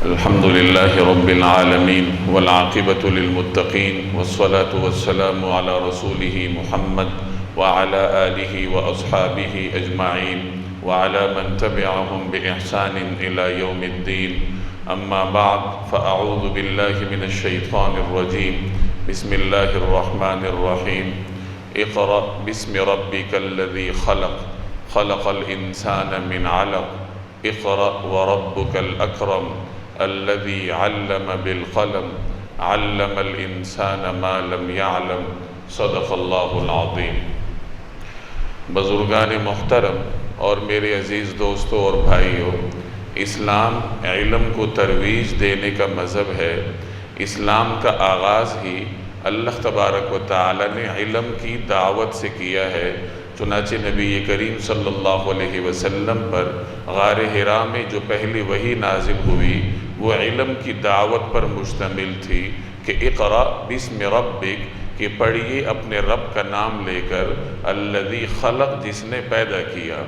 الحمد لله رب العالمين والعاقبة للمتقين والصلاة والسلام على رسوله محمد وعلى آله وأصحابه أجمعين وعلى من تبعهم بإحسان إلى يوم الدين. أما بعد فأعوذ بالله من الشيطان الرجيم. بسم الله الرحمن الرحيم. اقرأ باسم ربك الذي خلق خلق الإنسان من علق اقرأ وربك الأكرم الذي علم بالقلم علم الانسان ما لم يعلم صدق اللہ العظیم. بزرگان محترم اور میرے عزیز دوستوں اور بھائیوں، اسلام علم کو ترویج دینے کا مذہب ہے. اسلام کا آغاز ہی اللہ تبارک و تعالی نے علم کی دعوت سے کیا ہے. چنانچہ نبی کریم صلی اللہ علیہ وسلم پر غار حرا میں جو پہلی وحی نازل ہوئی وہ علم کی دعوت پر مشتمل تھی کہ اقرأ باسم ربک، کہ پڑھیے اپنے رب کا نام لے کر، الذی خلق، جس نے پیدا کیا.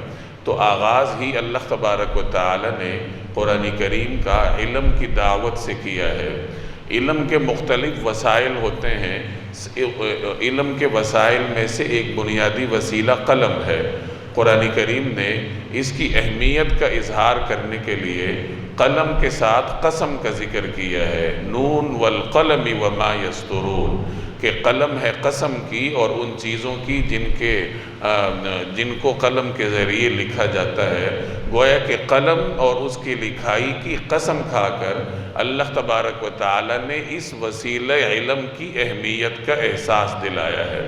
تو آغاز ہی اللہ تبارک و تعالی نے قرآن کریم کا علم کی دعوت سے کیا ہے. علم کے مختلف وسائل ہوتے ہیں. علم کے وسائل میں سے ایک بنیادی وسیلہ قلم ہے. قرآن کریم نے اس کی اہمیت کا اظہار کرنے کے لیے قلم کے ساتھ قسم کا ذکر کیا ہے. نون والقلم وما یسطرون، کہ قلم ہے قسم کی اور ان چیزوں کی جن کو قلم کے ذریعے لکھا جاتا ہے. گویا کہ قلم اور اس کی لکھائی کی قسم کھا کر اللہ تبارک و تعالی نے اس وسیلہ علم کی اہمیت کا احساس دلایا ہے.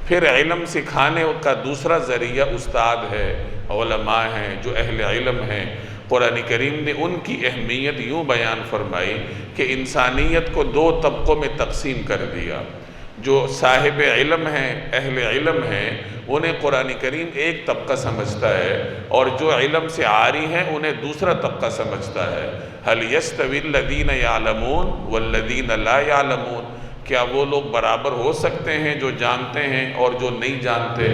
پھر علم سکھانے کا دوسرا ذریعہ استاد ہے، علماء ہیں جو اہل علم ہیں. قرآن کریم نے ان کی اہمیت یوں بیان فرمائی کہ انسانیت کو دو طبقوں میں تقسیم کر دیا. جو صاحب علم ہیں، اہل علم ہیں، انہیں قرآن کریم ایک طبقہ سمجھتا ہے، اور جو علم سے عاری ہیں انہیں دوسرا طبقہ سمجھتا ہے. هل يستوي الذين يعلمون والذين لا يعلمون، کیا وہ لوگ برابر ہو سکتے ہیں جو جانتے ہیں اور جو نہیں جانتے؟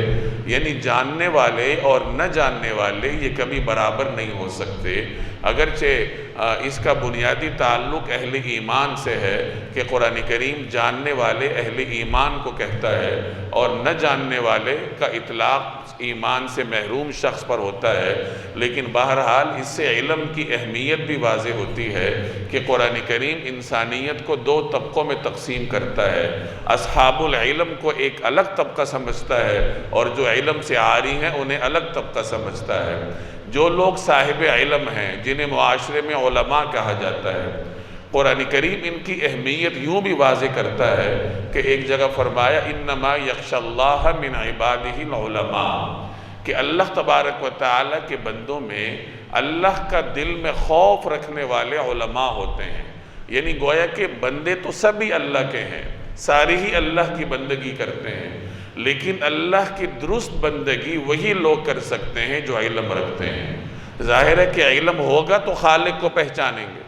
یعنی جاننے والے اور نہ جاننے والے یہ کبھی برابر نہیں ہو سکتے. اگرچہ اس کا بنیادی تعلق اہل ایمان سے ہے کہ قرآن کریم جاننے والے اہل ایمان کو کہتا ہے، اور نہ جاننے والے کا اطلاق ایمان سے محروم شخص پر ہوتا ہے. لیکن بہرحال اس سے علم کی اہمیت بھی واضح ہوتی ہے کہ قرآن کریم انسانیت کو دو طبقوں میں تقسیم کرتا ہے. اصحاب العلم کو ایک الگ طبقہ سمجھتا ہے، اور جو علم سے عاری ہیں انہیں الگ طبقہ سمجھتا ہے. جو لوگ صاحب علم ہیں، جنہیں معاشرے میں علماء کہا جاتا ہے، قرآن کریم ان کی اہمیت یوں بھی واضح کرتا ہے کہ ایک جگہ فرمایا انما یخشی اللہ من عبادہ العلماء، کہ اللہ تبارک و تعالی کے بندوں میں اللہ کا دل میں خوف رکھنے والے علماء ہوتے ہیں. یعنی گویا کہ بندے تو سبھی اللہ کے ہیں، ساری ہی اللہ کی بندگی کرتے ہیں، لیکن اللہ کی درست بندگی وہی لوگ کر سکتے ہیں جو علم رکھتے ہیں. ظاہر ہے کہ علم ہوگا تو خالق کو پہچانیں گے،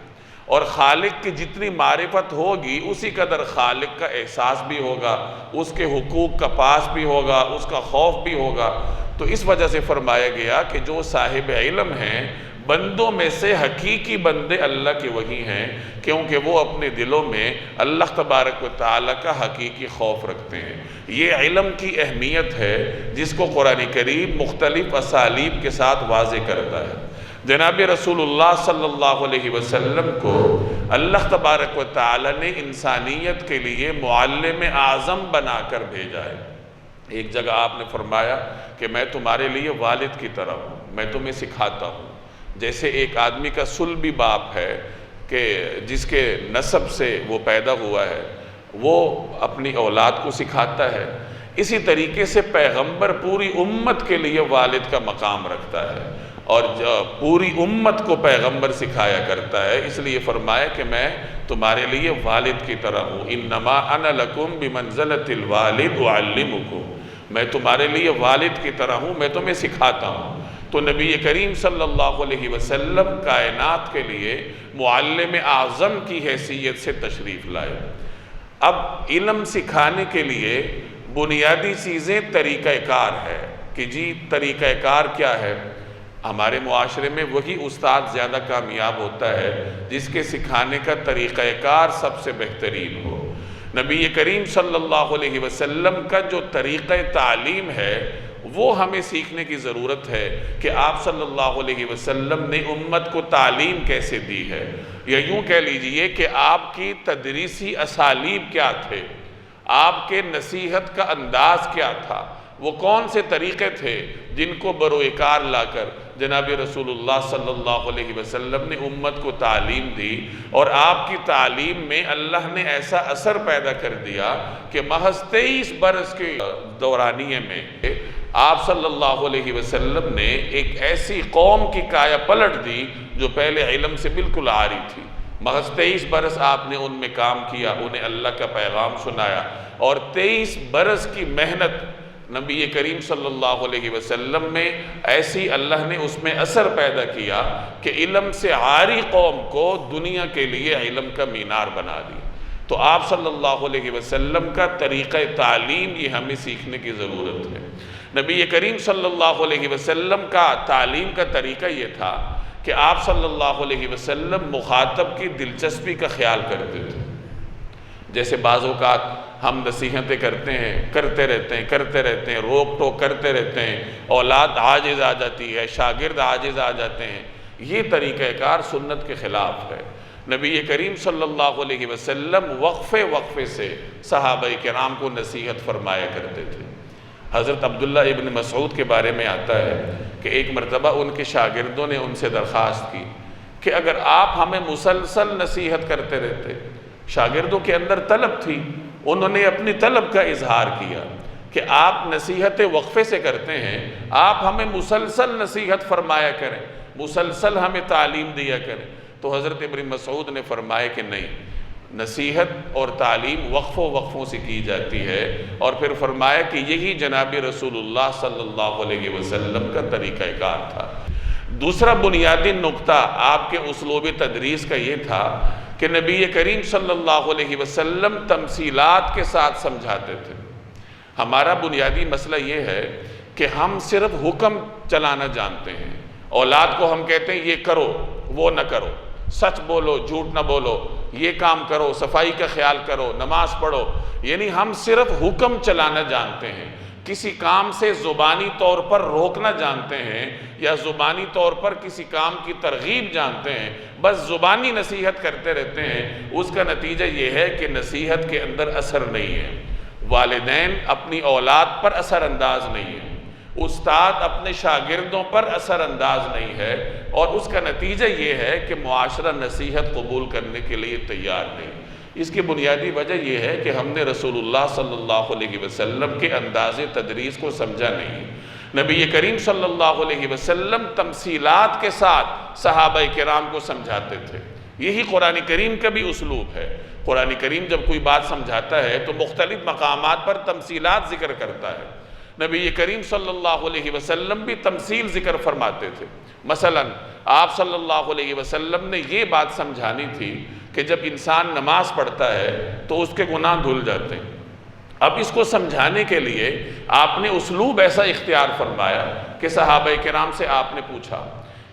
اور خالق کی جتنی معرفت ہوگی اسی قدر خالق کا احساس بھی ہوگا، اس کے حقوق کا پاس بھی ہوگا، اس کا خوف بھی ہوگا. تو اس وجہ سے فرمایا گیا کہ جو صاحب علم ہیں بندوں میں سے حقیقی بندے اللہ کے وہی ہیں، کیونکہ وہ اپنے دلوں میں اللہ تبارک و تعالی کا حقیقی خوف رکھتے ہیں. یہ علم کی اہمیت ہے جس کو قرآن کریم مختلف اسالیب کے ساتھ واضح کرتا ہے. جناب رسول اللہ صلی اللہ علیہ وسلم کو اللہ تبارک و تعالی نے انسانیت کے لیے معلم اعظم بنا کر بھیجا ہے. ایک جگہ آپ نے فرمایا کہ میں تمہارے لیے والد کی طرح ہوں، میں تمہیں سکھاتا ہوں. جیسے ایک آدمی کا صلبی باپ ہے کہ جس کے نسب سے وہ پیدا ہوا ہے، وہ اپنی اولاد کو سکھاتا ہے، اسی طریقے سے پیغمبر پوری امت کے لیے والد کا مقام رکھتا ہے، اور پوری امت کو پیغمبر سکھایا کرتا ہے. اس لیے فرمایا کہ میں تمہارے لیے والد کی طرح ہوں. انما انا لکم بمنزلۃ الوالد اعلمکم، میں تمہارے لیے والد کی طرح ہوں، میں تمہیں سکھاتا ہوں. تو نبی کریم صلی اللہ علیہ وسلم کائنات کے لیے معلم اعظم کی حیثیت سے تشریف لائے. اب علم سکھانے کے لیے بنیادی چیزیں طریقہ کار ہے کہ جی طریقہ کار کیا ہے؟ ہمارے معاشرے میں وہی استاد زیادہ کامیاب ہوتا ہے جس کے سکھانے کا طریقہ کار سب سے بہترین ہو۔ نبی کریم صلی اللہ علیہ وسلم کا جو طریقہ تعلیم ہے وہ ہمیں سیکھنے کی ضرورت ہے کہ آپ صلی اللہ علیہ وسلم نے امت کو تعلیم کیسے دی ہے، یا یوں کہہ لیجئے کہ آپ کی تدریسی اسالیب کیا تھے، آپ کے نصیحت کا انداز کیا تھا، وہ کون سے طریقے تھے جن کو بروئے کار لا کر جناب رسول اللہ صلی اللہ علیہ وسلم نے امت کو تعلیم دی، اور آپ کی تعلیم میں اللہ نے ایسا اثر پیدا کر دیا کہ محض 23 برس کے دورانیے میں آپ صلی اللہ علیہ وسلم نے ایک ایسی قوم کی کایا پلٹ دی جو پہلے علم سے بالکل عاری تھی۔ محض 23 برس آپ نے ان میں کام کیا، انہیں اللہ کا پیغام سنایا، اور 23 برس کی محنت نبی کریم صلی اللہ علیہ وسلم میں ایسی اللہ نے اس میں اثر پیدا کیا کہ علم سے عاری قوم کو دنیا کے لیے علم کا مینار بنا دیا۔ تو آپ صلی اللہ علیہ وسلم کا طریقہ تعلیم یہ ہمیں سیکھنے کی ضرورت ہے۔ نبی کریم صلی اللہ علیہ وسلم کا تعلیم کا طریقہ یہ تھا کہ آپ صلی اللہ علیہ وسلم مخاطب کی دلچسپی کا خیال کرتے تھے۔ جیسے بعض اوقات ہم نصیحتیں کرتے رہتے ہیں، روک ٹوک کرتے رہتے ہیں، اولاد عاجز آ جاتی ہے، شاگرد عاجز آ جاتے ہیں، یہ طریقہ کار سنت کے خلاف ہے۔ نبی کریم صلی اللہ علیہ وسلم وقفے سے صحابہ کرام کو نصیحت فرمایا کرتے تھے۔ حضرت عبداللہ ابن مسعود کے بارے میں آتا ہے کہ ایک مرتبہ ان کے شاگردوں نے ان سے درخواست کی کہ اگر آپ ہمیں مسلسل نصیحت کرتے رہتے۔ شاگردوں کے اندر طلب تھی، انہوں نے اپنی طلب کا اظہار کیا کہ آپ نصیحت وقفے سے کرتے ہیں، آپ ہمیں مسلسل نصیحت فرمایا کریں، مسلسل ہمیں تعلیم دیا کریں۔ تو حضرت ابن مسعود نے فرمایا کہ نہیں، نصیحت اور تعلیم وقفوں سے کی جاتی ہے، اور پھر فرمایا کہ یہی جناب رسول اللہ صلی اللہ علیہ وسلم کا طریقہ کار تھا۔ دوسرا بنیادی نقطہ آپ کے اسلوب تدریس کا یہ تھا کہ نبی کریم صلی اللہ علیہ وسلم تمثیلات کے ساتھ سمجھاتے تھے۔ ہمارا بنیادی مسئلہ یہ ہے کہ ہم صرف حکم چلانا جانتے ہیں، اولاد کو ہم کہتے ہیں یہ کرو وہ نہ کرو، سچ بولو جھوٹ نہ بولو، یہ کام کرو، صفائی کا خیال کرو، نماز پڑھو، یعنی ہم صرف حکم چلانا جانتے ہیں، کسی کام سے زبانی طور پر روکنا جانتے ہیں یا زبانی طور پر کسی کام کی ترغیب جانتے ہیں، بس زبانی نصیحت کرتے رہتے ہیں۔ اس کا نتیجہ یہ ہے کہ نصیحت کے اندر اثر نہیں ہے، والدین اپنی اولاد پر اثر انداز نہیں ہے، استاد اپنے شاگردوں پر اثر انداز نہیں ہے، اور اس کا نتیجہ یہ ہے کہ معاشرہ نصیحت قبول کرنے کے لیے تیار نہیں۔ اس کی بنیادی وجہ یہ ہے کہ ہم نے رسول اللہ صلی اللہ علیہ وسلم کے انداز تدریس کو سمجھا نہیں۔ نبی کریم صلی اللہ علیہ وسلم تمثیلات کے ساتھ صحابہ کرام کو سمجھاتے تھے۔ یہی قرآن کریم کا بھی اسلوب ہے۔ قرآن کریم جب کوئی بات سمجھاتا ہے تو مختلف مقامات پر تمثیلات ذکر کرتا ہے۔ نبی کریم صلی اللہ علیہ وسلم بھی تمثیل ذکر فرماتے تھے۔ مثلا آپ صلی اللہ علیہ وسلم نے یہ بات سمجھانی تھی کہ جب انسان نماز پڑھتا ہے تو اس کے گناہ دھل جاتے ہیں۔ اب اس کو سمجھانے کے لیے آپ نے اسلوب ایسا اختیار فرمایا کہ صحابہ کرام سے آپ نے پوچھا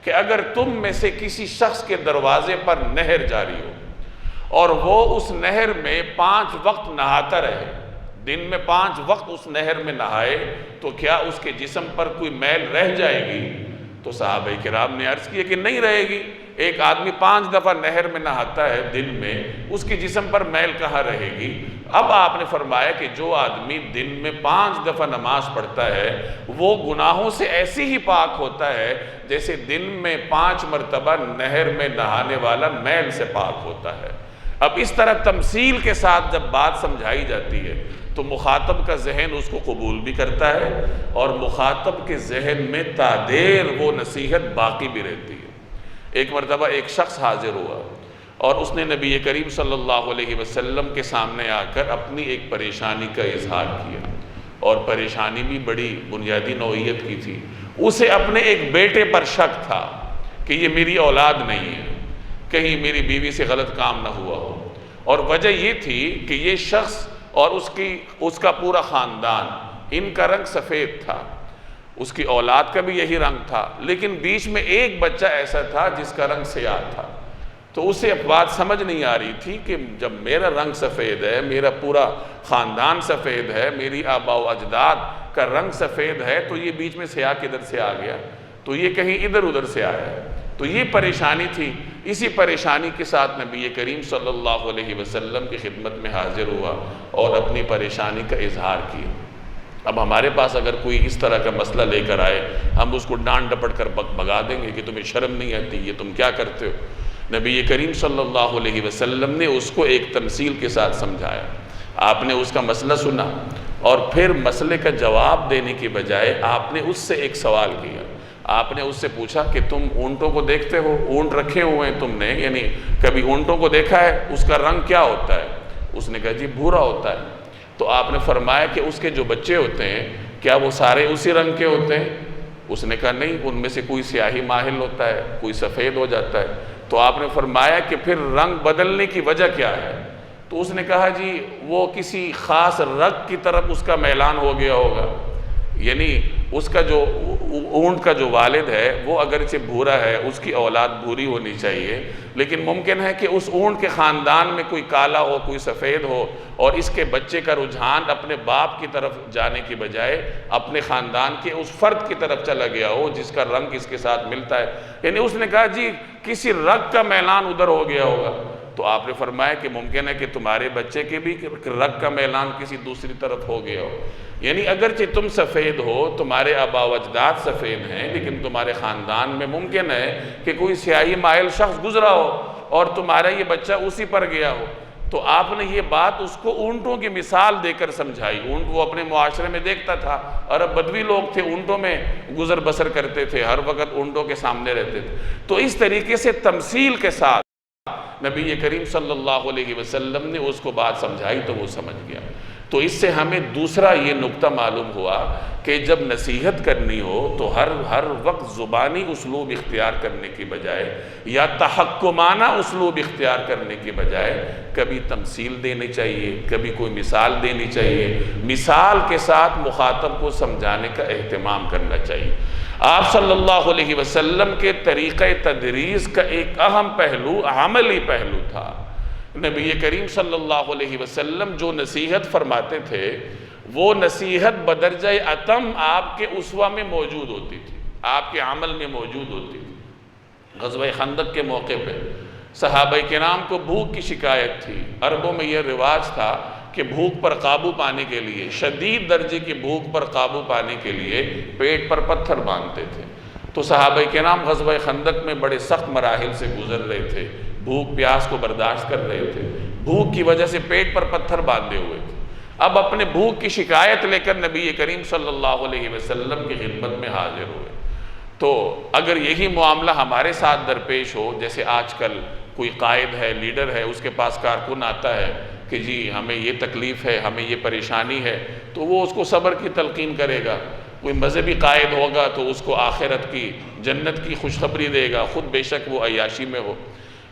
کہ اگر تم میں سے کسی شخص کے دروازے پر نہر جاری ہو اور وہ اس نہر میں 5 وقت نہاتا رہے، دن میں 5 وقت اس نہر میں نہائے، تو کیا اس کے جسم پر کوئی میل رہ جائے گی؟ تو صحابہ کرام نے عرض کیا کہ نہیں رہے گی۔ ایک آدمی 5 دفعہ نہر میں نہاتا ہے دن میں، اس کے جسم پر میل کہاں رہے گی؟ اب آپ نے فرمایا کہ جو آدمی دن میں 5 دفعہ نماز پڑھتا ہے وہ گناہوں سے ایسی ہی پاک ہوتا ہے جیسے دن میں 5 مرتبہ نہر میں نہانے والا میل سے پاک ہوتا ہے۔ اب اس طرح تمثیل کے ساتھ جب بات سمجھائی جاتی ہے تو مخاطب کا ذہن اس کو قبول بھی کرتا ہے، اور مخاطب کے ذہن میں تا دیر وہ نصیحت باقی بھی رہتی ہے۔ ایک مرتبہ ایک شخص حاضر ہوا اور اس نے نبی کریم صلی اللہ علیہ وسلم کے سامنے آ کر اپنی ایک پریشانی کا اظہار کیا، اور پریشانی بھی بڑی بنیادی نوعیت کی تھی۔ اسے اپنے ایک بیٹے پر شک تھا کہ یہ میری اولاد نہیں ہے، کہیں میری بیوی سے غلط کام نہ ہوا ہو، اور وجہ یہ تھی کہ یہ شخص اور اس کا پورا خاندان، ان کا رنگ سفید تھا۔ اس کی اولاد کا بھی یہی رنگ تھا، لیکن بیچ میں ایک بچہ ایسا تھا جس کا رنگ سیاہ تھا۔ تو اسے اب بات سمجھ نہیں آ رہی تھی کہ جب میرا رنگ سفید ہے، میرا پورا خاندان سفید ہے، میری آباء و اجداد کا رنگ سفید ہے، تو یہ بیچ میں سیاہ کدھر سے آ گیا؟ تو یہ کہیں ادھر ادھر سے آیا ہے۔ تو یہ پریشانی تھی۔ اسی پریشانی کے ساتھ نبی کریم صلی اللہ علیہ وسلم کی خدمت میں حاضر ہوا اور اپنی پریشانی کا اظہار کیا۔ اب ہمارے پاس اگر کوئی اس طرح کا مسئلہ لے کر آئے، ہم اس کو ڈانٹ ڈپٹ کر بھگا دیں گے کہ تمہیں شرم نہیں آتی، یہ تم کیا کرتے ہو؟ نبی کریم صلی اللہ علیہ وسلم نے اس کو ایک تمثیل کے ساتھ سمجھایا۔ آپ نے اس کا مسئلہ سنا اور پھر مسئلے کا جواب دینے کی بجائے آپ نے اس سے ایک سوال کیا۔ آپ نے اس سے پوچھا کہ تم اونٹوں کو دیکھتے ہو؟ اونٹ رکھے ہوئے ہیں تم نے، یعنی کبھی اونٹوں کو دیکھا ہے؟ اس کا رنگ کیا ہوتا ہے؟ اس نے کہا جی بھورا ہوتا ہے۔ تو آپ نے فرمایا کہ اس کے جو بچے ہوتے ہیں کیا وہ سارے اسی رنگ کے ہوتے ہیں؟ اس نے کہا نہیں، ان میں سے کوئی سیاہی مائل ہوتا ہے، کوئی سفید ہو جاتا ہے۔ تو آپ نے فرمایا کہ پھر رنگ بدلنے کی وجہ کیا ہے؟ تو اس نے کہا جی وہ کسی خاص رگ کی طرف اس کا میلان ہو گیا ہوگا، یعنی اس کا جو اونٹ کا جو والد ہے وہ اگرچہ بھورا ہے، اس کی اولاد بھوری ہونی چاہیے، لیکن ممکن ہے کہ اس اونٹ کے خاندان میں کوئی کالا ہو، کوئی سفید ہو، اور اس کے بچے کا رجحان اپنے باپ کی طرف جانے کی بجائے اپنے خاندان کے اس فرد کی طرف چلا گیا ہو جس کا رنگ اس کے ساتھ ملتا ہے۔ یعنی اس نے کہا جی کسی رگ کا میلان ادھر ہو گیا ہوگا۔ تو آپ نے فرمایا کہ ممکن ہے کہ تمہارے بچے کے بھی رگ کا میلان کسی دوسری طرف ہو گیا ہو، یعنی اگرچہ تم سفید ہو، تمہارے آباء و اجداد سفید ہیں، لیکن تمہارے خاندان میں ممکن ہے کہ کوئی سیاہی مائل شخص گزرا ہو اور تمہارا یہ بچہ اسی پر گیا ہو۔ تو آپ نے یہ بات اس کو اونٹوں کی مثال دے کر سمجھائی۔ اونٹ وہ اپنے معاشرے میں دیکھتا تھا، عرب بدوی لوگ تھے، اونٹوں میں گزر بسر کرتے تھے، ہر وقت اونٹوں کے سامنے رہتے تھے۔ تو اس طریقے سے تمثیل کے ساتھ نبی کریم صلی اللہ علیہ وسلم نے اس کو بات سمجھائی تو وہ سمجھ گیا۔ تو اس سے ہمیں دوسرا یہ نقطہ معلوم ہوا کہ جب نصیحت کرنی ہو تو ہر وقت زبانی اسلوب اختیار کرنے کی بجائے یا تحکمانہ اسلوب اختیار کرنے کی بجائے کبھی تمثیل دینی چاہیے، کبھی کوئی مثال دینی چاہیے، مثال کے ساتھ مخاطب کو سمجھانے کا اہتمام کرنا چاہیے۔ آپ صلی اللہ علیہ وسلم کے طریقہ تدریس کا ایک اہم پہلو عملی پہلو تھا۔ نبی کریم صلی اللہ علیہ وسلم جو نصیحت فرماتے تھے وہ نصیحت بدرجہ اتم آپ کے اسوہ میں موجود ہوتی تھی، آپ کے عمل میں موجود ہوتی تھی۔ غزوہ خندق کے موقع پہ صحابہ کرام کو بھوک کی شکایت تھی۔ عربوں میں یہ رواج تھا کہ بھوک پر قابو پانے کے لیے، شدید درجے کی بھوک پر قابو پانے کے لیے پیٹ پر پتھر باندھتے تھے۔ تو صحابہ کرام غزوہ خندق میں بڑے سخت مراحل سے گزر رہے تھے، بھوک پیاس کو برداشت کر رہے تھے، بھوک کی وجہ سے پیٹ پر پتھر باندھے ہوئے تھے۔ اب اپنے بھوک کی شکایت لے کر نبی کریم صلی اللہ علیہ وسلم کی خدمت میں حاضر ہوئے۔ تو اگر یہی معاملہ ہمارے ساتھ درپیش ہو، جیسے آج کل کوئی قائد ہے، لیڈر ہے، اس کے پاس کارکن آتا ہے کہ جی ہمیں یہ تکلیف ہے، ہمیں یہ پریشانی ہے، تو وہ اس کو صبر کی تلقین کرے گا۔ کوئی مذہبی قائد ہوگا تو اس کو آخرت کی، جنت کی خوشخبری دے گا، خود بے شک وہ عیاشی میں ہو۔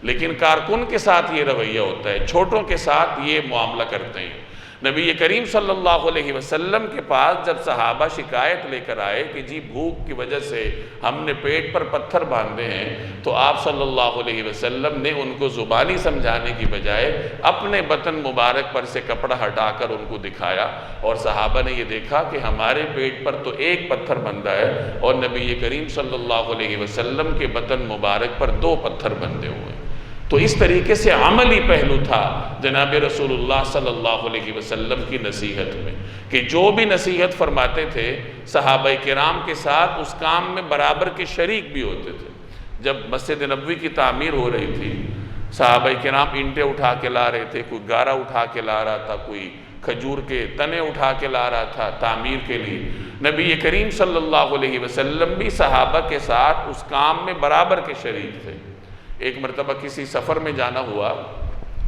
لیکن کارکن کے ساتھ یہ رویہ ہوتا ہے، چھوٹوں کے ساتھ یہ معاملہ کرتے ہیں۔ نبی کریم صلی اللہ علیہ وسلم کے پاس جب صحابہ شکایت لے کر آئے کہ جی بھوک کی وجہ سے ہم نے پیٹ پر پتھر باندھے ہیں، تو آپ صلی اللہ علیہ وسلم نے ان کو زبانی سمجھانے کی بجائے اپنے بطن مبارک پر سے کپڑا ہٹا کر ان کو دکھایا، اور صحابہ نے یہ دیکھا کہ ہمارے پیٹ پر تو ایک پتھر بندھا ہے اور نبی کریم صلی اللہ علیہ وسلم کے بطن مبارک پر 2 پتھر بندھے ہوئے ہیں۔ تو اس طریقے سے عملی پہلو تھا جناب رسول اللہ صلی اللہ علیہ وسلم کی نصیحت میں، کہ جو بھی نصیحت فرماتے تھے صحابہ کرام کے ساتھ اس کام میں برابر کے شریک بھی ہوتے تھے۔ جب مسجد نبوی کی تعمیر ہو رہی تھی، صحابہ کرام اینٹیں اٹھا کے لا رہے تھے، کوئی گارا اٹھا کے لا رہا تھا، کوئی کھجور کے تنے اٹھا کے لا رہا تھا تعمیر کے لیے۔ نبی کریم صلی اللہ علیہ وسلم بھی صحابہ کے ساتھ اس کام میں برابر کے شریک تھے۔ ایک مرتبہ کسی سفر میں جانا ہوا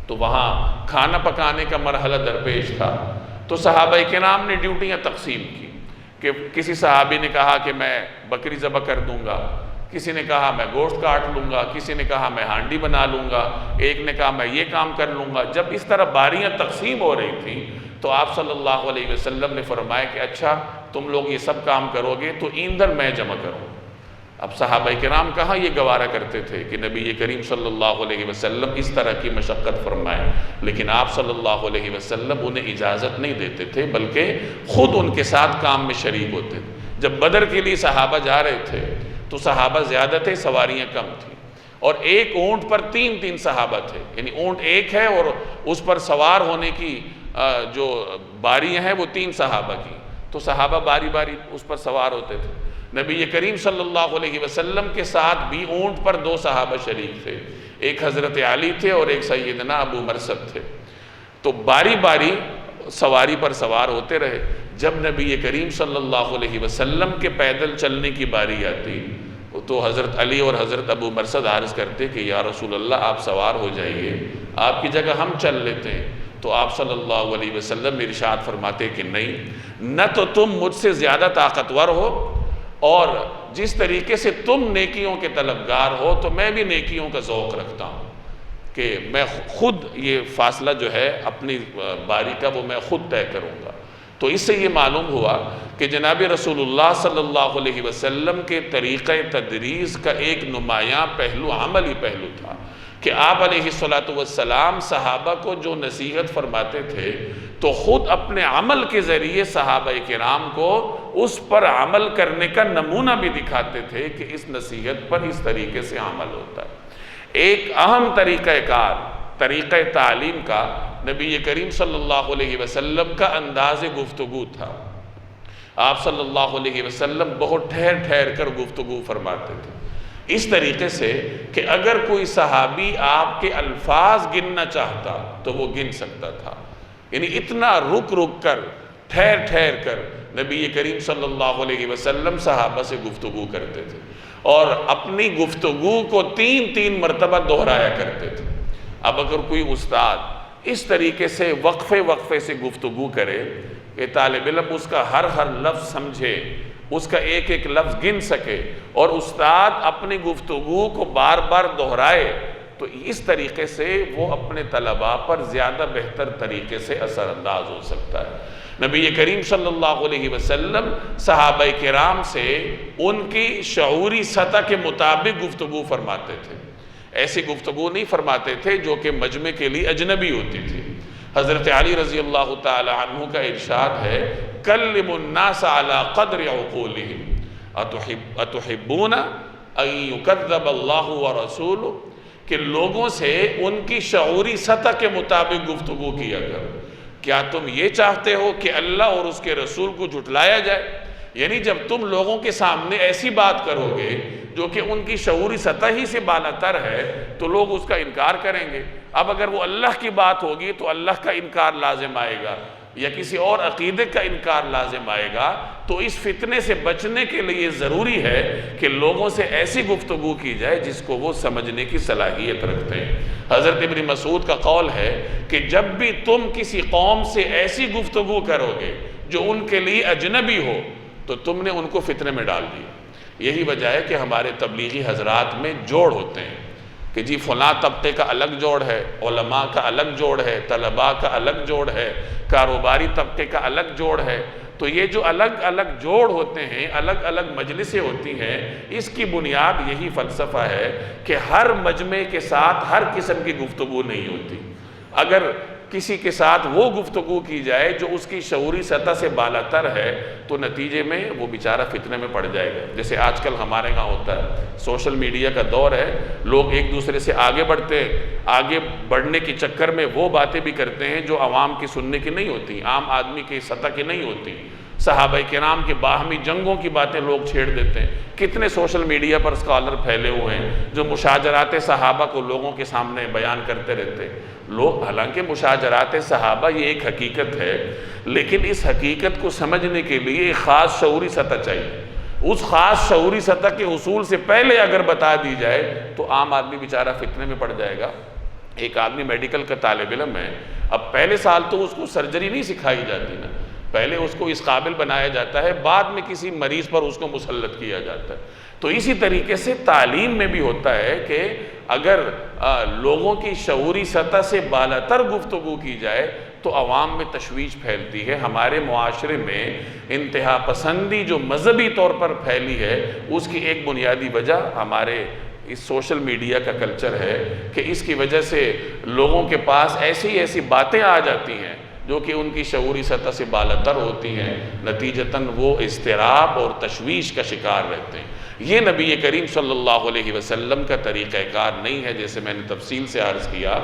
تو وہاں کھانا پکانے کا مرحلہ درپیش تھا، تو صحابہ کرام نے ڈیوٹیاں تقسیم کی کہ کسی صحابی نے کہا کہ میں بکری ذبح کر دوں گا، کسی نے کہا میں گوشت کاٹ لوں گا، کسی نے کہا میں ہانڈی بنا لوں گا، ایک نے کہا میں یہ کام کر لوں گا۔ جب اس طرح باریاں تقسیم ہو رہی تھیں تو آپ صلی اللہ علیہ وسلم نے فرمایا کہ اچھا تم لوگ یہ سب کام کرو گے تو ایندھن میں جمع کروں گا۔ اب صحابہ کرام کہاں یہ گوارا کرتے تھے کہ نبی کریم صلی اللہ علیہ وسلم اس طرح کی مشقت فرمائیں، لیکن آپ صلی اللہ علیہ وسلم انہیں اجازت نہیں دیتے تھے، بلکہ خود ان کے ساتھ کام میں شریک ہوتے تھے۔ جب بدر کے لیے صحابہ جا رہے تھے تو صحابہ زیادہ تھے، سواریاں کم تھیں، اور ایک اونٹ پر تین صحابہ تھے، یعنی اونٹ ایک ہے اور اس پر سوار ہونے کی جو باریاں ہیں وہ 3 صحابہ کی، تو صحابہ باری باری اس پر سوار ہوتے تھے۔ نبی کریم صلی اللہ علیہ وسلم کے ساتھ بھی اونٹ پر 2 صحابہ شریک تھے، ایک حضرت علی تھے اور ایک سیدنا ابو مرثد تھے، تو باری باری سواری پر سوار ہوتے رہے۔ جب نبی کریم صلی اللہ علیہ وسلم کے پیدل چلنے کی باری آتی تو حضرت علی اور حضرت ابو مرثد عرض کرتے کہ یا رسول اللہ آپ سوار ہو جائیے، آپ کی جگہ ہم چل لیتے ہیں۔ تو آپ صلی اللہ علیہ وسلم ارشاد فرماتے کہ نہیں، نہ تو تم مجھ سے زیادہ طاقتور ہو، اور جس طریقے سے تم نیکیوں کے طلبگار ہو تو میں بھی نیکیوں کا ذوق رکھتا ہوں، کہ میں خود یہ فاصلہ جو ہے اپنی باری کا وہ میں خود طے کروں گا۔ تو اس سے یہ معلوم ہوا کہ جناب رسول اللہ صلی اللہ علیہ وسلم کے طریقہ تدریس کا ایک نمایاں پہلو عملی پہلو تھا کہ آپ علیہ السلام صحابہ کو جو نصیحت فرماتے تھے تو خود اپنے عمل کے ذریعے صحابہ کرام کو اس پر عمل کرنے کا نمونہ بھی دکھاتے تھے کہ اس نصیحت پر اس طریقے سے عمل ہوتا ہے۔ ایک اہم طریقہ تعلیم کا نبی کریم صلی اللہ علیہ وسلم کا انداز گفتگو تھا۔ آپ صلی اللہ علیہ وسلم بہت ٹھہر کر گفتگو فرماتے تھے، اس طریقے سے کہ اگر کوئی صحابی آپ کے الفاظ گننا چاہتا تو وہ گن سکتا تھا، یعنی اتنا رک کر ٹھہر کر نبی کریم صلی اللہ علیہ وسلم صحابہ سے گفتگو کرتے تھے، اور اپنی گفتگو کو 3 مرتبہ دہرایا کرتے تھے۔ اب اگر کوئی استاد اس طریقے سے وقفے سے گفتگو کرے کہ طالب علم اس کا ہر لفظ سمجھے، اس کا ایک لفظ گن سکے، اور استاد اپنی گفتگو کو بار بار دہرائے، تو اس طریقے سے وہ اپنے طلباء پر زیادہ بہتر طریقے سے اثر انداز ہو سکتا ہے۔ نبی کریم صلی اللہ علیہ وسلم صحابہ کرام سے ان کی شعوری سطح کے مطابق گفتگو فرماتے تھے، ایسی گفتگو نہیں فرماتے تھے جو کہ مجمع کے لیے اجنبی ہوتی تھی۔ حضرت علی رضی اللہ تعالی عنہ کا ارشاد ہے کلم الناس علی قدر عقولہم اتحبون ان یکذب اللہ ورسولہ، کہ لوگوں سے ان کی شعوری سطح کے مطابق گفتگو کیا کرو۔ کیا تم یہ چاہتے ہو کہ اللہ اور اس کے رسول کو جھٹلایا جائے؟ یعنی جب تم لوگوں کے سامنے ایسی بات کرو گے جو کہ ان کی شعوری سطح ہی سے بالاتر ہے تو لوگ اس کا انکار کریں گے۔ اب اگر وہ اللہ کی بات ہوگی تو اللہ کا انکار لازم آئے گا، یا کسی اور عقیدے کا انکار لازم آئے گا۔ تو اس فتنے سے بچنے کے لیے ضروری ہے کہ لوگوں سے ایسی گفتگو کی جائے جس کو وہ سمجھنے کی صلاحیت رکھتے ہیں۔ حضرت ابن مسعود کا قول ہے کہ جب بھی تم کسی قوم سے ایسی گفتگو کرو گے جو ان کے لیے اجنبی ہو تو تم نے ان کو فتنے میں ڈال دیا۔ یہی وجہ ہے کہ ہمارے تبلیغی حضرات میں جوڑ ہوتے ہیں کہ جی فلاں طبقے کا الگ جوڑ ہے، علماء کا الگ جوڑ ہے، طلباء کا الگ جوڑ ہے، کاروباری طبقے کا الگ جوڑ ہے۔ تو یہ جو الگ جوڑ ہوتے ہیں، الگ مجلسیں ہوتی ہیں، اس کی بنیاد یہی فلسفہ ہے کہ ہر مجمع کے ساتھ ہر قسم کی گفتگو نہیں ہوتی۔ اگر کسی کے ساتھ وہ گفتگو کی جائے جو اس کی شعوری سطح سے بالاتر ہے تو نتیجے میں وہ بیچارہ فتنے میں پڑ جائے گا۔ جیسے آج کل ہمارے ہاں ہوتا ہے، سوشل میڈیا کا دور ہے، لوگ ایک دوسرے سے آگے بڑھتے ہیں، آگے بڑھنے کے چکر میں وہ باتیں بھی کرتے ہیں جو عوام کی سننے کی نہیں ہوتی، عام آدمی کی سطح کی نہیں ہوتی۔ صحابہ کرام کے باہمی جنگوں کی باتیں لوگ چھیڑ دیتے ہیں۔ کتنے سوشل میڈیا پر اسکالر پھیلے ہوئے ہیں جو مشاجرات صحابہ کو لوگوں کے سامنے بیان کرتے رہتے ہیں۔ حالانکہ مشاجرات صحابہ یہ ایک حقیقت ہے، لیکن اس حقیقت کو سمجھنے کے لیے ایک خاص شعوری سطح چاہیے۔ اس خاص شعوری سطح کے حصول سے پہلے اگر بتا دی جائے تو عام آدمی بیچارہ فتنے میں پڑ جائے گا۔ ایک آدمی میڈیکل کا طالب علم ہے، اب پہلے سال تو اس کو سرجری نہیں سکھائی جاتی نا، پہلے اس کو اس قابل بنایا جاتا ہے، بعد میں کسی مریض پر اس کو مسلط کیا جاتا ہے۔ تو اسی طریقے سے تعلیم میں بھی ہوتا ہے کہ اگر لوگوں کی شعوری سطح سے بالاتر گفتگو کی جائے تو عوام میں تشویش پھیلتی ہے۔ ہمارے معاشرے میں انتہا پسندی جو مذہبی طور پر پھیلی ہے، اس کی ایک بنیادی وجہ ہمارے اس سوشل میڈیا کا کلچر ہے کہ اس کی وجہ سے لوگوں کے پاس ایسی باتیں آ جاتی ہیں جو کہ ان کی شعوری سطح سے بالاتر ہوتی ہیں، نتیجتاً وہ اضطراب اور تشویش کا شکار رہتے ہیں۔ یہ نبی کریم صلی اللہ علیہ وسلم کا طریقہ کار نہیں ہے۔ جیسے میں نے تفصیل سے عرض کیا،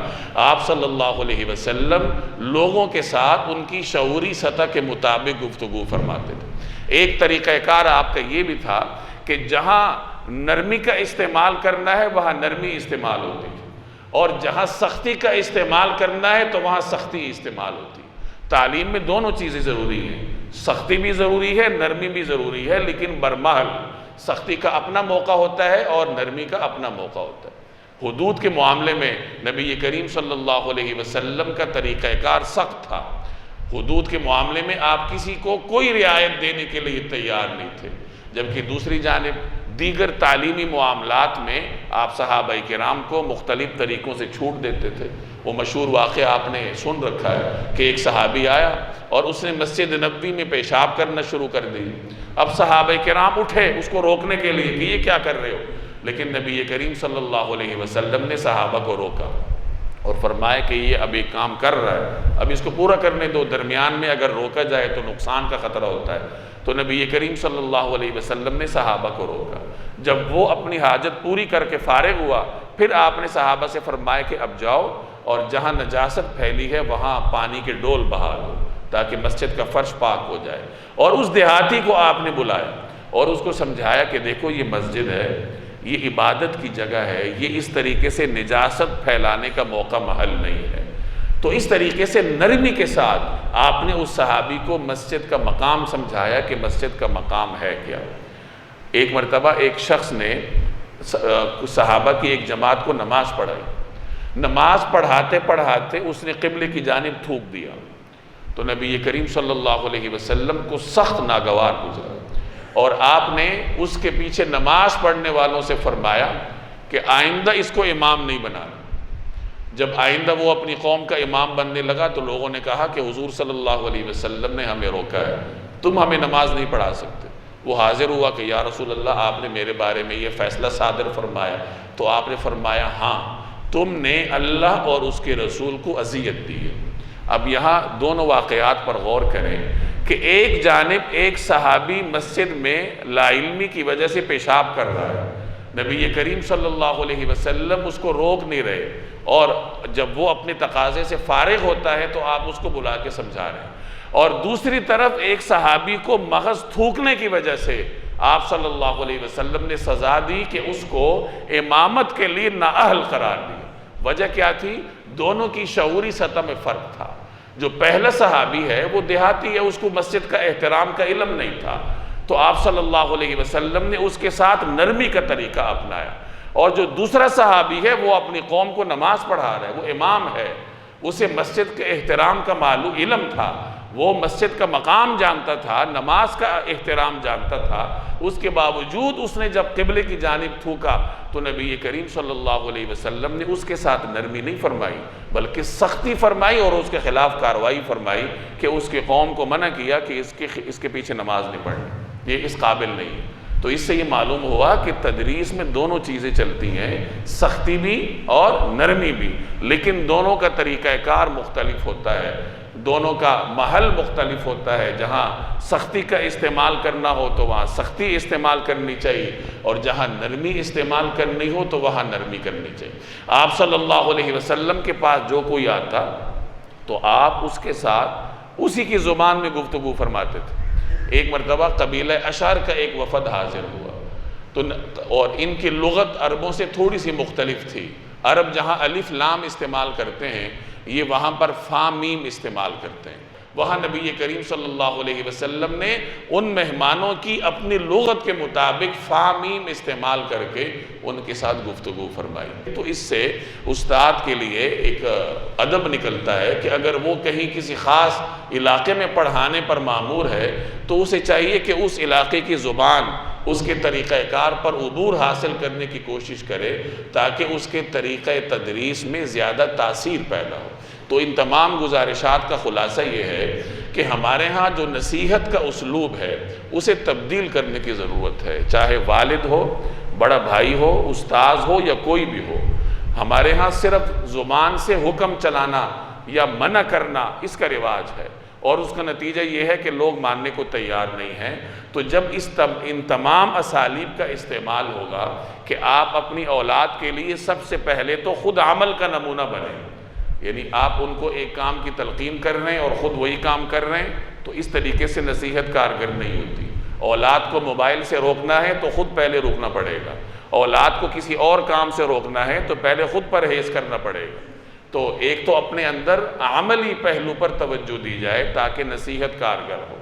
آپ صلی اللہ علیہ وسلم لوگوں کے ساتھ ان کی شعوری سطح کے مطابق گفتگو فرماتے تھے۔ ایک طریقہ کار آپ کا یہ بھی تھا کہ جہاں نرمی کا استعمال کرنا ہے وہاں نرمی استعمال ہوتی تھی، اور جہاں سختی کا استعمال کرنا ہے تو وہاں سختی استعمال ہوتی ہے۔ تعلیم میں دونوں چیزیں ضروری ہیں، سختی بھی ضروری ہے، نرمی بھی ضروری ہے، لیکن برمحل سختی کا اپنا موقع ہوتا ہے اور نرمی کا اپنا موقع ہوتا ہے۔ حدود کے معاملے میں نبی کریم صلی اللہ علیہ وسلم کا طریقہ کار سخت تھا۔ حدود کے معاملے میں آپ کسی کو کوئی رعایت دینے کے لیے تیار نہیں تھے، جبکہ دوسری جانب دیگر تعلیمی معاملات میں آپ صحابہ کرام کو مختلف طریقوں سے چھوٹ دیتے تھے۔ وہ مشہور واقعہ آپ نے سن رکھا ہے کہ ایک صحابی آیا اور اس نے مسجد نبوی میں پیشاب کرنا شروع کر دی۔ اب صحابہ کرام اٹھے اس کو روکنے کے لیے کہ یہ کیا کر رہے ہو، لیکن نبی کریم صلی اللہ علیہ وسلم نے صحابہ کو روکا اور فرمایا کہ یہ اب ایک کام کر رہا ہے، اب اس کو پورا کرنے دو، درمیان میں اگر روکا جائے تو نقصان کا خطرہ ہوتا ہے۔ تو نبی کریم صلی اللہ علیہ وسلم نے صحابہ کو روکا۔ جب وہ اپنی حاجت پوری کر کے فارغ ہوا، پھر آپ نے صحابہ سے فرمایا کہ اب جاؤ اور جہاں نجاست پھیلی ہے وہاں پانی کے ڈول بہا دو تاکہ مسجد کا فرش پاک ہو جائے۔ اور اس دیہاتی کو آپ نے بلایا اور اس کو سمجھایا کہ دیکھو یہ مسجد ہے، یہ عبادت کی جگہ ہے، یہ اس طریقے سے نجاست پھیلانے کا موقع محل نہیں ہے۔ تو اس طریقے سے نرمی کے ساتھ آپ نے اس صحابی کو مسجد کا مقام سمجھایا کہ مسجد کا مقام ہے کیا۔ ایک مرتبہ ایک شخص نے صحابہ کی ایک جماعت کو نماز پڑھائی، نماز پڑھاتے پڑھاتے اس نے قبلے کی جانب تھوک دیا، تو نبی کریم صلی اللہ علیہ وسلم کو سخت ناگوار گزرا، اور آپ نے اس کے پیچھے نماز پڑھنے والوں سے فرمایا کہ آئندہ اس کو امام نہیں بنانا۔ جب آئندہ وہ اپنی قوم کا امام بننے لگا تو لوگوں نے کہا کہ حضور صلی اللہ علیہ وسلم نے ہمیں روکا ہے، تم ہمیں نماز نہیں پڑھا سکتے۔ وہ حاضر ہوا کہ یا رسول اللہ آپ نے میرے بارے میں یہ فیصلہ صادر فرمایا، تو آپ نے فرمایا ہاں تم نے اللہ اور اس کے رسول کو اذیت دی ہے۔ اب یہاں دونوں واقعات پر غور کریں کہ ایک جانب ایک صحابی مسجد میں لا علمی کی وجہ سے پیشاب کر رہا ہے، نبی کریم صلی اللہ علیہ وسلم اس کو روک نہیں رہے، اور جب وہ اپنے تقاضے سے فارغ ہوتا ہے تو آپ اس کو بلا کے سمجھا رہے ہیں، اور دوسری طرف ایک صحابی کو محض تھوکنے کی وجہ سے آپ صلی اللہ علیہ وسلم نے سزا دی کہ اس کو امامت کے لیے نااہل قرار دیا۔ وجہ کیا تھی؟ دونوں کی شعوری سطح میں فرق تھا۔ جو پہلا صحابی ہے وہ دیہاتی ہے، اس کو مسجد کا احترام کا علم نہیں تھا، تو آپ صلی اللہ علیہ وسلم نے اس کے ساتھ نرمی کا طریقہ اپنایا، اور جو دوسرا صحابی ہے وہ اپنی قوم کو نماز پڑھا رہا ہے، وہ امام ہے، اسے مسجد کے احترام کا معلوم علم تھا، وہ مسجد کا مقام جانتا تھا، نماز کا احترام جانتا تھا، اس کے باوجود اس نے جب قبلے کی جانب تھوکا تو نبی کریم صلی اللہ علیہ وسلم نے اس کے ساتھ نرمی نہیں فرمائی بلکہ سختی فرمائی، اور اس کے خلاف کارروائی فرمائی کہ اس کے قوم کو منع کیا کہ اس کے پیچھے نماز نہیں پڑھنی، یہ اس قابل نہیں ہے۔ تو اس سے یہ معلوم ہوا کہ تدریس میں دونوں چیزیں چلتی ہیں، سختی بھی اور نرمی بھی، لیکن دونوں کا طریقہ کار مختلف ہوتا ہے، دونوں کا محل مختلف ہوتا ہے۔ جہاں سختی کا استعمال کرنا ہو تو وہاں سختی استعمال کرنی چاہیے، اور جہاں نرمی استعمال کرنی ہو تو وہاں نرمی کرنی چاہیے۔ آپ صلی اللہ علیہ وسلم کے پاس جو کوئی آتا تو آپ اس کے ساتھ اسی کی زبان میں گفتگو فرماتے تھے۔ ایک مرتبہ قبیلہ اشعر کا ایک وفد حاضر ہوا، اور ان کی لغت عربوں سے تھوڑی سی مختلف تھی۔ عرب جہاں الف لام استعمال کرتے ہیں یہ وہاں پر فا میم استعمال کرتے ہیں۔ وہاں نبی کریم صلی اللہ علیہ وسلم نے ان مہمانوں کی اپنی لغت کے مطابق فا میم استعمال کر کے ان کے ساتھ گفتگو فرمائی۔ تو اس سے استاد کے لیے ایک ادب نکلتا ہے کہ اگر وہ کہیں کسی خاص علاقے میں پڑھانے پر مامور ہے تو اسے چاہیے کہ اس علاقے کی زبان، اس کے طریقہ کار پر عبور حاصل کرنے کی کوشش کرے تاکہ اس کے طریقہ تدریس میں زیادہ تاثیر پیدا ہو۔ تو تو ان تمام گزارشات کا خلاصہ یہ ہے کہ ہمارے ہاں جو نصیحت کا اسلوب ہے اسے تبدیل کرنے کی ضرورت ہے، چاہے والد ہو، بڑا بھائی ہو، استاذ ہو یا کوئی بھی ہو۔ ہمارے ہاں صرف زبان سے حکم چلانا یا منع کرنا اس کا رواج ہے، اور اس کا نتیجہ یہ ہے کہ لوگ ماننے کو تیار نہیں ہیں۔ تو جب ان تمام اسالیب کا استعمال ہوگا کہ آپ اپنی اولاد کے لیے سب سے پہلے تو خود عمل کا نمونہ بنیں، یعنی آپ ان کو ایک کام کی تلقین کر رہے ہیں اور خود وہی کام کر رہے ہیں، تو اس طریقے سے نصیحت کارگر نہیں ہوتی۔ اولاد کو موبائل سے روکنا ہے تو خود پہلے روکنا پڑے گا، اولاد کو کسی اور کام سے روکنا ہے تو پہلے خود پرہیز کرنا پڑے گا۔ تو ایک تو اپنے اندر عملی پہلو پر توجہ دی جائے تاکہ نصیحت کارگر ہو۔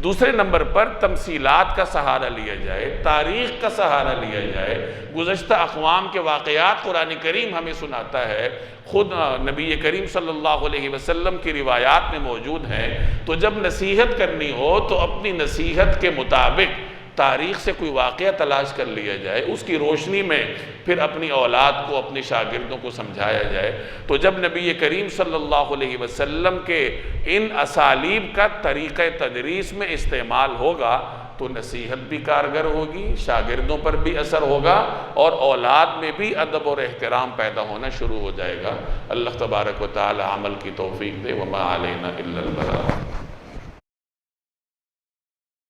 دوسرے نمبر پر تمثیلات کا سہارا لیا جائے، تاریخ کا سہارا لیا جائے۔ گزشتہ اقوام کے واقعات قرآن کریم ہمیں سناتا ہے، خود نبی کریم صلی اللہ علیہ وسلم کی روایات میں موجود ہیں۔ تو جب نصیحت کرنی ہو تو اپنی نصیحت کے مطابق تاریخ سے کوئی واقعہ تلاش کر لیا جائے، اس کی روشنی میں پھر اپنی اولاد کو، اپنے شاگردوں کو سمجھایا جائے۔ تو جب نبی کریم صلی اللہ علیہ وسلم کے ان اسالیب کا طریقہ تدریس میں استعمال ہوگا تو نصیحت بھی کارگر ہوگی، شاگردوں پر بھی اثر ہوگا، اور اولاد میں بھی ادب اور احترام پیدا ہونا شروع ہو جائے گا۔ اللہ تبارک و تعالی عمل کی توفیق دے۔ وما علینا الا البلاغ۔